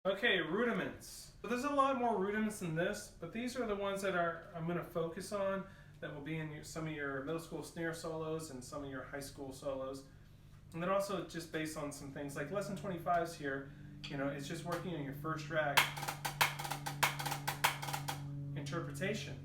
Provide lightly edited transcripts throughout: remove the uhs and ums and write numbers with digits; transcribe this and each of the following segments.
Okay, rudiments. So there's a lot more rudiments than this, but these are the ones that I'm going to focus on that will be in some of your middle school snare solos and some of your high school solos. And then also just based on some things like lesson 25's here, you know, it's just working on your first drag interpretation.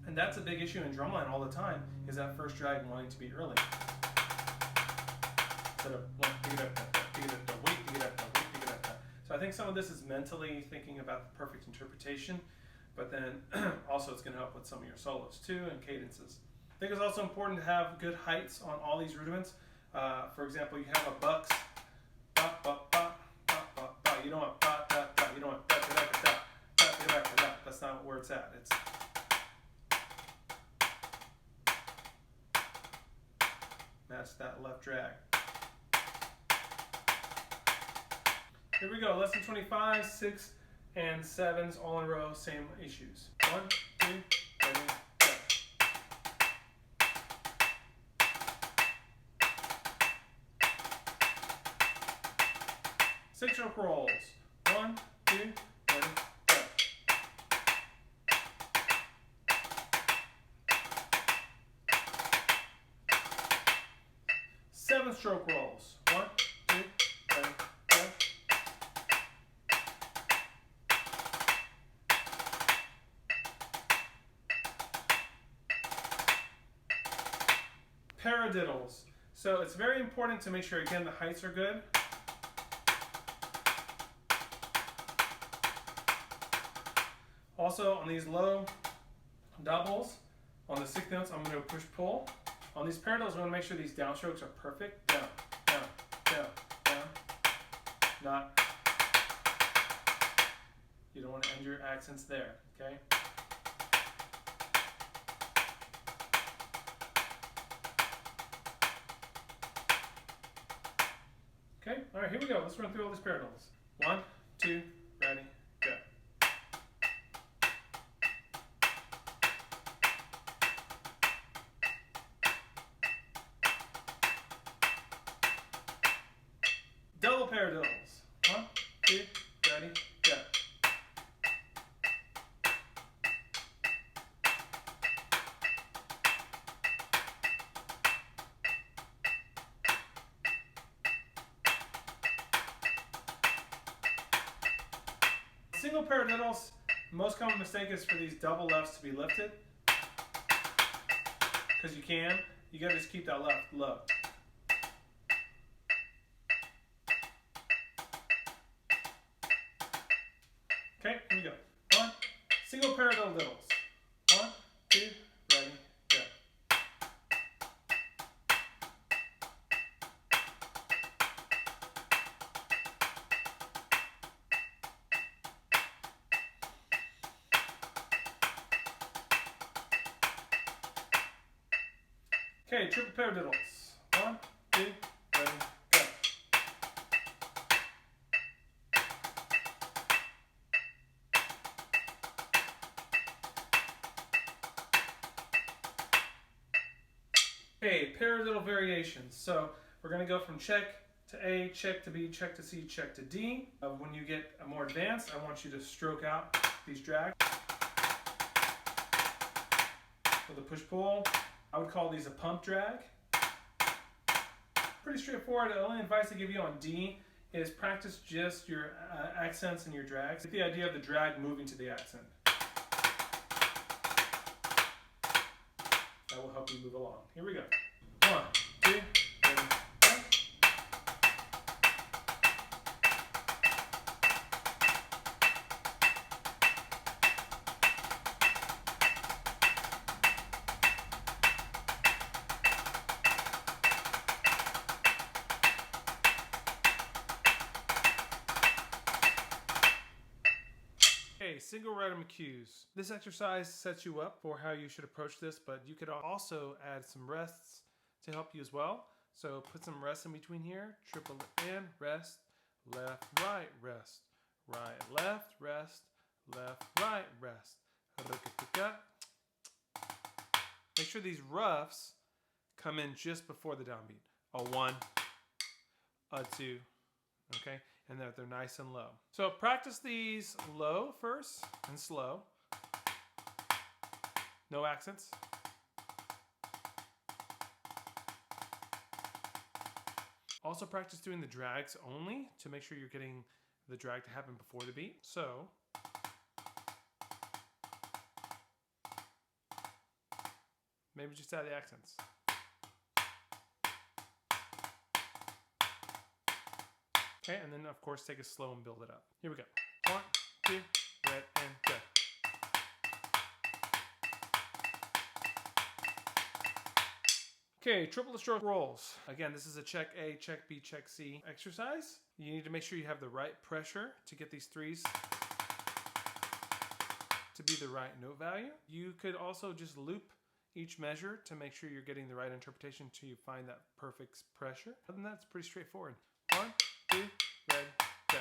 And that's a big issue in drumline all the time, is that first drag wanting to be early. Instead of so I think some of this is mentally thinking about the perfect interpretation, but then also it's going to help with some of your solos too and cadences. I think it's also important to have good heights on all these rudiments. For example, you have a bucks, ba, ba, ba, ba, ba, ba. You don't want ba, da, da. You don't want da, da, da, da, da, da, da, da. That's not where it's at. It's match that left drag. Here we go, lesson 25, 6 and 7s all in a row, same issues. 1, 2, 3, go. 6-stroke rolls. 1, 2, 3, go. 7-stroke rolls. 1, 2, 3, go. 'Paradiddles. So it's very important to make sure, again, the heights are good. Also, on these low doubles, on the 6th notes, I'm going to push-pull. On these paradiddles, I want to make sure these downstrokes are perfect. Down, down, down, down. Not. You don't want to end your accents there, okay? Okay, all right, here we go. Let's run through all these paradiddles. 1, 2, ready, go. Double paradiddles. 1, 2, ready, go. Single paradiddles, most common mistake is for these double lefts to be lifted. Because you can. You gotta just keep that left low. Okay, here we go. 1, single paradiddles. 1, 2, ready, go. Okay, triple paradiddles. 1, 2, ready, go. Okay, paradiddle variations. So we're going to go from check to A, check to B, check to C, check to D. When you get more advanced, I want you to stroke out these drags with a push-pull. I would call these a pump drag. Pretty straightforward. The only advice I give you on D is practice just your accents and your drags. Get the idea of the drag moving to the accent. That will help you move along. Here we go. 1, 2, 3, go. Okay, single Ratamakes. This exercise sets you up for how you should approach this, but you could also add some rests to help you as well. So put some rests in between here. Triple and rest, left, right, rest, right, left, rest, left, right, rest. Make sure these roughs come in just before the downbeat. A 1, a 2, okay? and that they're nice and low. So practice these low first and slow. No accents. Also practice doing the drags only to make sure you're getting the drag to happen before the beat. So maybe just add the accents. Okay, and then of course take it slow and build it up. Here we go. 1, 2, red, and go. Okay, triplet stroke rolls. Again, this is a check A, check B, check C exercise. You need to make sure you have the right pressure to get these threes to be the right note value. You could also just loop each measure to make sure you're getting the right interpretation until you find that perfect pressure. Other than that, it's pretty straightforward. 1, 2, red, go.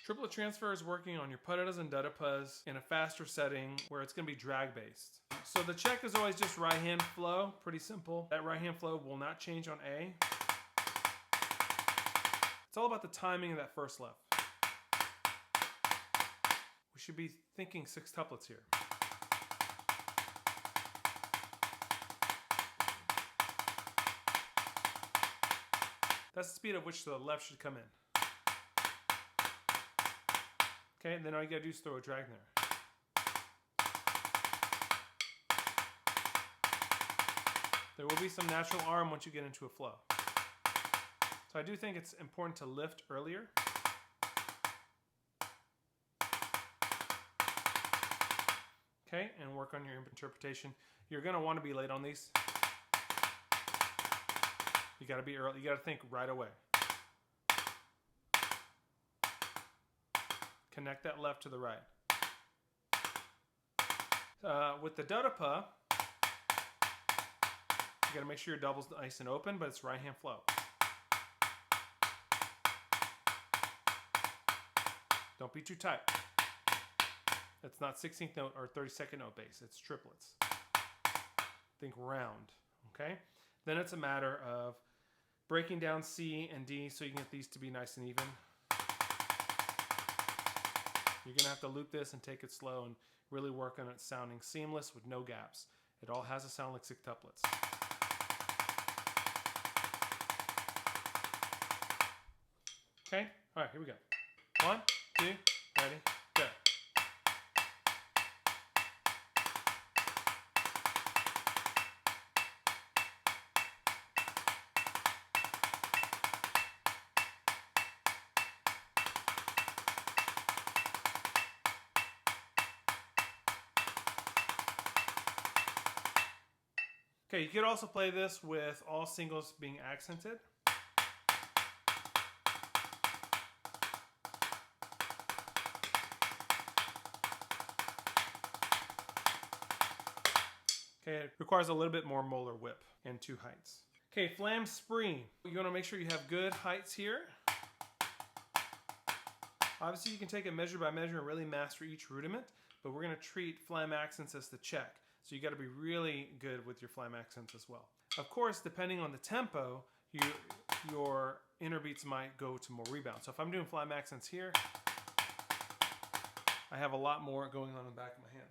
Triplet Transfer is working on your Paradiddles and Dudapas in a faster setting where it's going to be drag based. So the check is always just right hand flow, pretty simple. That right hand flow will not change on A. It's all about the timing of that first left. We should be thinking sextuplets here. That's the speed at which the left should come in. Okay, and then all you gotta do is throw a drag there. There will be some natural arm once you get into a flow. So I do think it's important to lift earlier. Okay, and work on your interpretation. You're gonna want to be late on these. You gotta be early, you gotta think right away. Connect that left to the right. With the Dudapa, you gotta make sure your double's nice and open, but it's right hand flow. Don't be too tight. It's not 16th note or 32nd note bass, it's triplets. Think round, okay? Then it's a matter of breaking down C and D so you can get these to be nice and even. You're gonna have to loop this and take it slow and really work on it sounding seamless with no gaps. It all has to sound like sextuplets. Okay, all right, here we go. 1, 2, ready, go. Okay, you could also play this with all singles being accented. Okay, it requires a little bit more molar whip and 2 heights. Okay, Flam Spree. You want to make sure you have good heights here. Obviously, you can take it measure by measure and really master each rudiment, but we're going to treat flam accents as the check. So you got to be really good with your flam accents as well. Of course, depending on the tempo, your inner beats might go to more rebound. So if I'm doing flam accents here, I have a lot more going on in the back of my hand.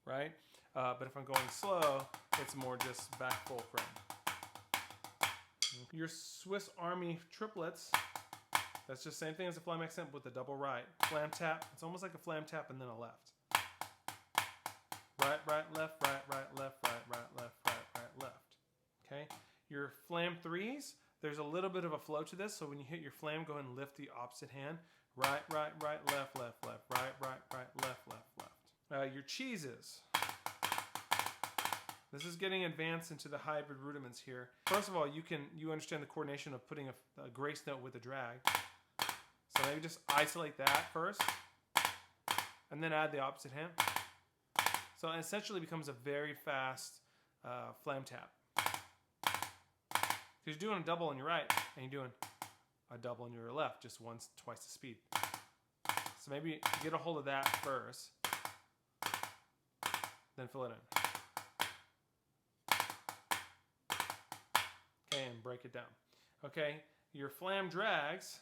Right? But if I'm going slow, it's more just back fulcrum. Your Swiss Army triplets, that's just the same thing as a flam accent with a double right. Flam tap, it's almost like a flam tap and then a left. Right, right, left, right, right, left, right, right, left, right, right, left. Okay? Your flam threes, there's a little bit of a flow to this, so when you hit your flam, go ahead and lift the opposite hand. Right, right, right, left, left, left, right, right, right, left, left, left. Your cheeses. This is getting advanced into the hybrid rudiments here. First of all, you understand the coordination of putting a grace note with a drag. So maybe just isolate that first, and then add the opposite hand. So it essentially becomes a very fast flam tap. Because Because you're doing a double on your right, and you're doing a double on your left, just twice the speed. So maybe get a hold of that first, then fill it in. Okay, and break it down. Okay, your flam drags,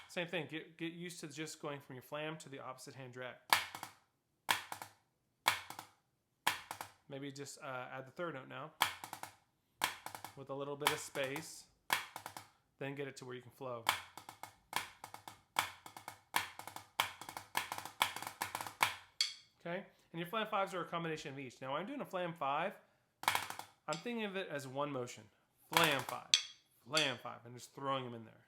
same thing. Get used to just going from your flam to the opposite hand drag. Maybe just add the third note now with a little bit of space, then get it to where you can flow. Okay, and your flam fives are a combination of each. Now when I'm doing a flam five, I'm thinking of it as one motion. Flam five, and just throwing them in there.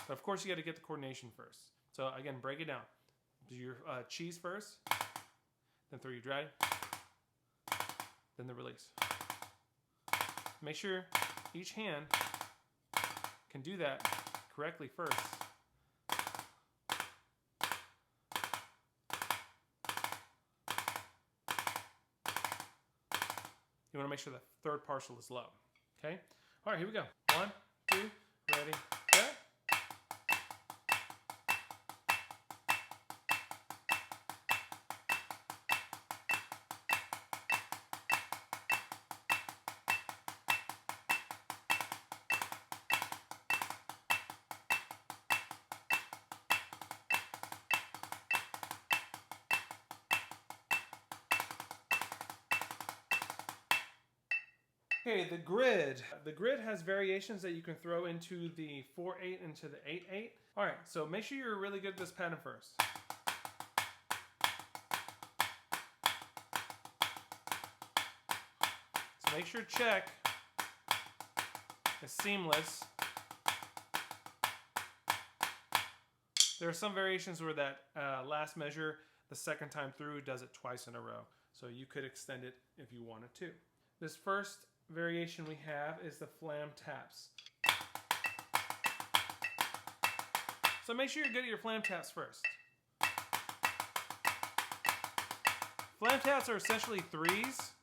But of course you got to get the coordination first. So again, break it down. Do your cheese first, then throw your drag, then the release. Make sure each hand can do that correctly first. You want to make sure the third partial is low. Okay? All right, here we go. 1, 2, ready, go. Okay, the grid. The grid has variations that you can throw into the 4/8 into the 8/8. All right, so make sure you're really good at this pattern first. So make sure check is seamless. There are some variations where that last measure, the second time through, does it twice in a row. So you could extend it if you wanted to. This first variation we have is the flam taps. So make sure you're good at your flam taps first. Flam taps are essentially threes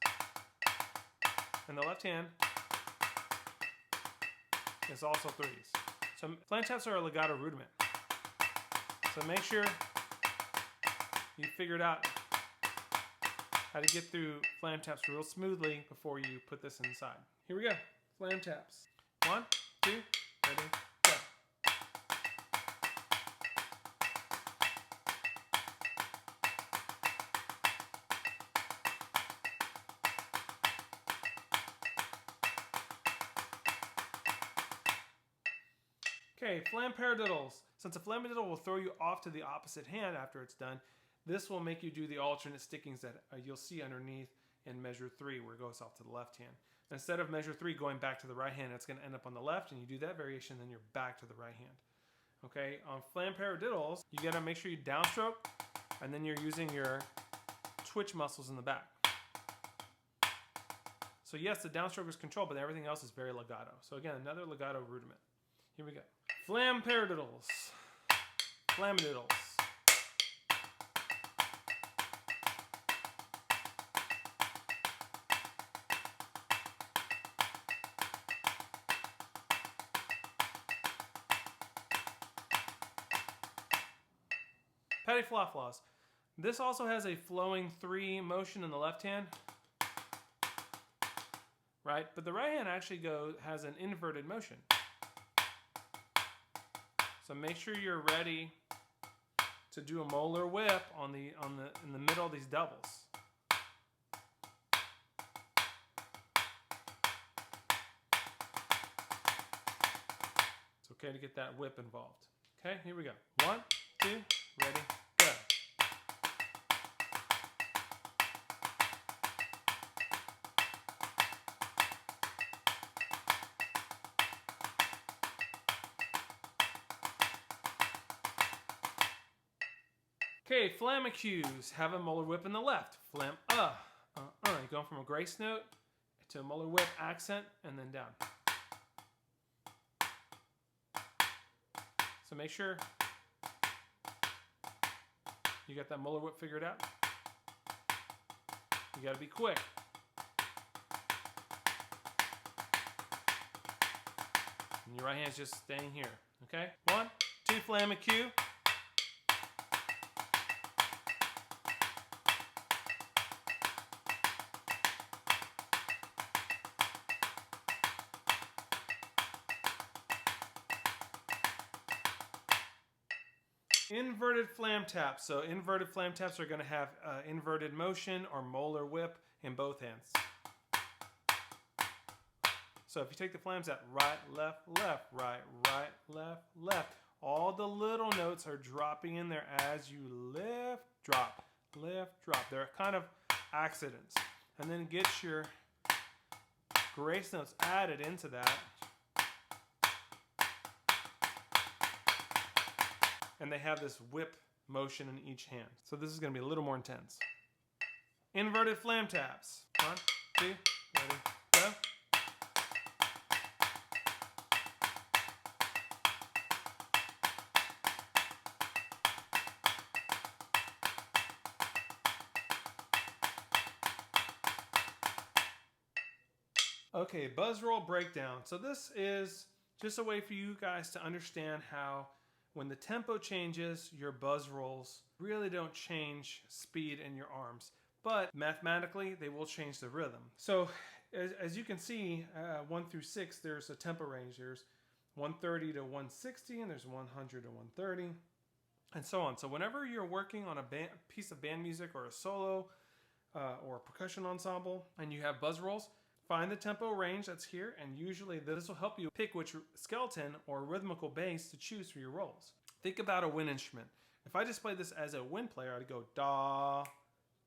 in the left hand. It's also threes. So flam taps are a legato rudiment. So make sure you figured out how to get through flam taps real smoothly before you put this inside. Here we go, flam taps. 1, 2, ready, go. Okay, flam paradiddles. Since a flam paradiddle will throw you off to the opposite hand after it's done, this will make you do the alternate stickings that you'll see underneath in measure 3 where it goes off to the left hand. Instead of measure 3 going back to the right hand, it's going to end up on the left, and you do that variation, then you're back to the right hand. Okay, on flam paradiddles, you got to make sure you downstroke, and then you're using your twitch muscles in the back. So yes, the downstroke is controlled, but everything else is very legato. So again, another legato rudiment. Here we go. Flam paradiddles. Flamadiddles. Patty flaw-flaws. This also has a flowing 3 motion in the left hand, right? But the right hand actually has an inverted motion. So make sure you're ready to do a molar whip in the middle of these doubles. It's okay to get that whip involved. Okay, here we go. 1, 2, ready, go. Okay, Flamacues have a molar whip in the left. Flam, You're going from a grace note to a molar whip accent and then down. So make sure you got that molar whip figured out. You got to be quick. And your right hand's just staying here. Okay? 1, 2, Flamacue. Inverted flam taps. So inverted flam taps are going to have inverted motion or molar whip in both hands. So if you take the flams out, right, left, left, right, left, left, all the little notes are dropping in there as you lift, drop, lift, drop. They're kind of accidents. And then get your grace notes added into that. And they have this whip motion in each hand. So this is going to be a little more intense. Inverted flam taps. 1, 2, ready, go. Okay, buzz roll breakdown. So this is just a way for you guys to understand how when the tempo changes, your buzz rolls really don't change speed in your arms. But mathematically, they will change the rhythm. So as you can see, 1 through 6, there's a tempo range. There's 130 to 160, and there's 100 to 130, and so on. So whenever you're working on a piece of band music or a solo or a percussion ensemble, and you have buzz rolls, find the tempo range that's here, and usually this will help you pick which skeleton or rhythmical bass to choose for your rolls. Think about a wind instrument. If I just play this as a wind player, I'd go da,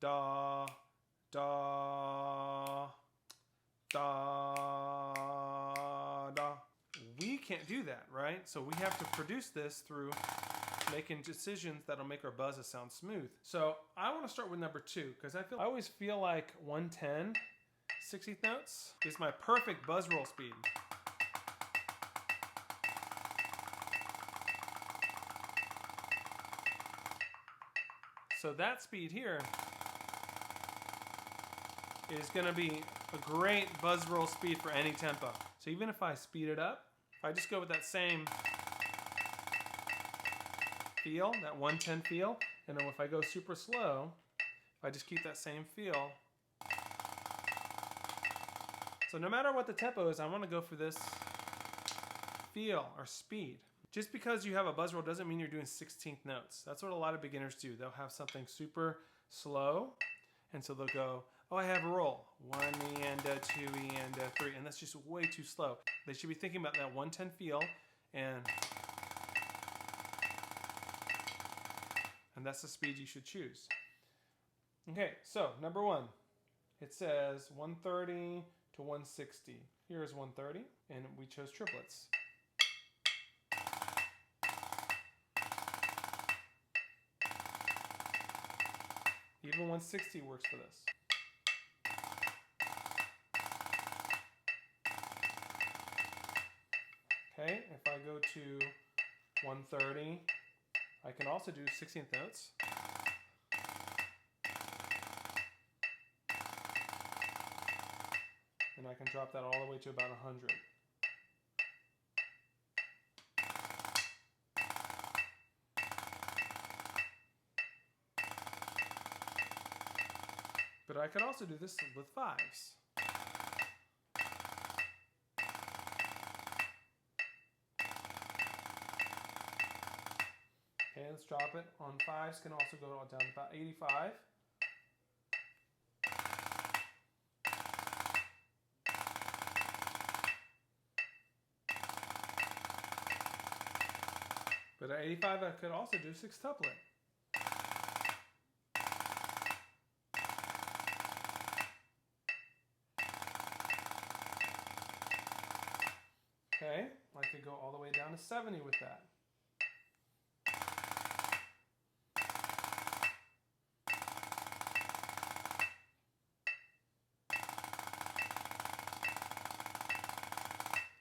da, da, da, da. We can't do that, right? So we have to produce this through making decisions that'll make our buzzes sound smooth. So I want to start with number 2 because I always feel like 110 60th notes is my perfect buzz roll speed. So that speed here is going to be a great buzz roll speed for any tempo. So even if I speed it up, if I just go with that same feel, that 110 feel, and then if I go super slow, if I just keep that same feel. So no matter what the tempo is, I want to go for this feel or speed. Just because you have a buzz roll doesn't mean you're doing 16th notes. That's what a lot of beginners do. They'll have something super slow, and so they'll go, oh, I have a roll. 1 and a 2 and a 3, and that's just way too slow. They should be thinking about that 110 feel, and that's the speed you should choose. Okay, so number 1, it says 130 to 160. Here is 130, and we chose triplets. Even 160 works for this. Okay, if I go to 130, I can also do 16th notes. And I can drop that all the way to about 100. But I could also do this with 5s. Okay, let's drop it on 5s. Can also go down to about 85. But at 85, I could also do 6-tuplet. Okay, I could go all the way down to 70 with that.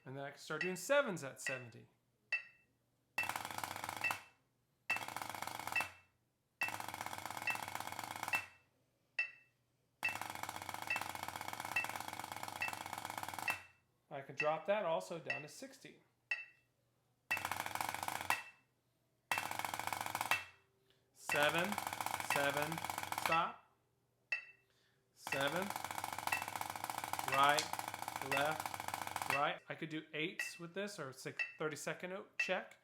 And then I can start doing 7s at 70. I can drop that also down to 60. 7, 7, stop. 7, right, left, right. I could do 8s with this, or 32nd note, check.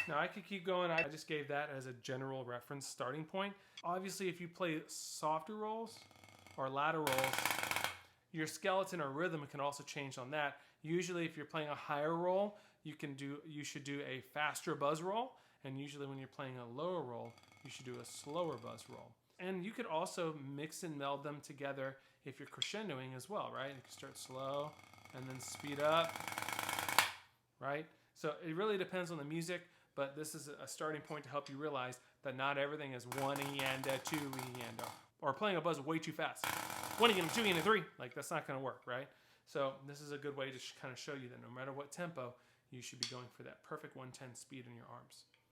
Now I could keep going. I just gave that as a general reference starting point. Obviously, if you play softer rolls or louder rolls, your skeleton or rhythm can also change on that. Usually, if you're playing a higher roll, you should do a faster buzz roll, and usually when you're playing a lower roll, you should do a slower buzz roll. And you could also mix and meld them together if you're crescendoing as well, right? You can start slow and then speed up, right? So it really depends on the music, but this is a starting point to help you realize that not everything is 1 E and a 2 E and a, or playing a buzz way too fast. 1 E and a 2 E and a 3, like that's not going to work, right? So this is a good way to kind of show you that no matter what tempo, you should be going for that perfect 110 speed in your arms.